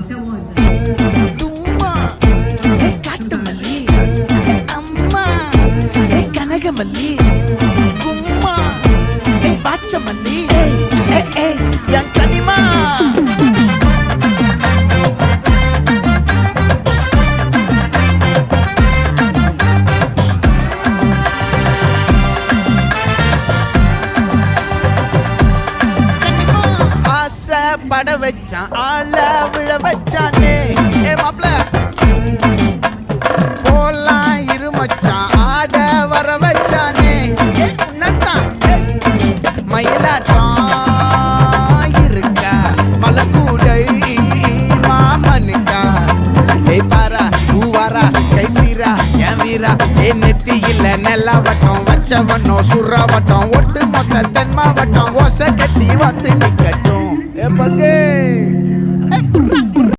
笑我一下。தும்மா ஏ காட்டுமல்லி ஏ அம்மா ஏ கனகமல்லி கும்மா ஏ பாச்சமல்லி ஏ என் கனிமா பட வச்சான் ஆள விழ வச்சானே ஏ மாப்ள போலாம் இருமச்சான் ஆட வர வச்சானே ஏ உன்னத்தான் மயிலாட்டம் இருக்கா மலக்கூடை மாமனுக்கா ஏய் பாரா ஊவாரா கைசீரா என் வீரா ஏ நெத்தி இல்ல நெல்லாவட்டம் வச்சவனோ சுறாவட்டம் ஒட்டு மொத்த தென் மாவட்டம் ஓசை கட்டி வந்து நிக்கட்டும் பங்கே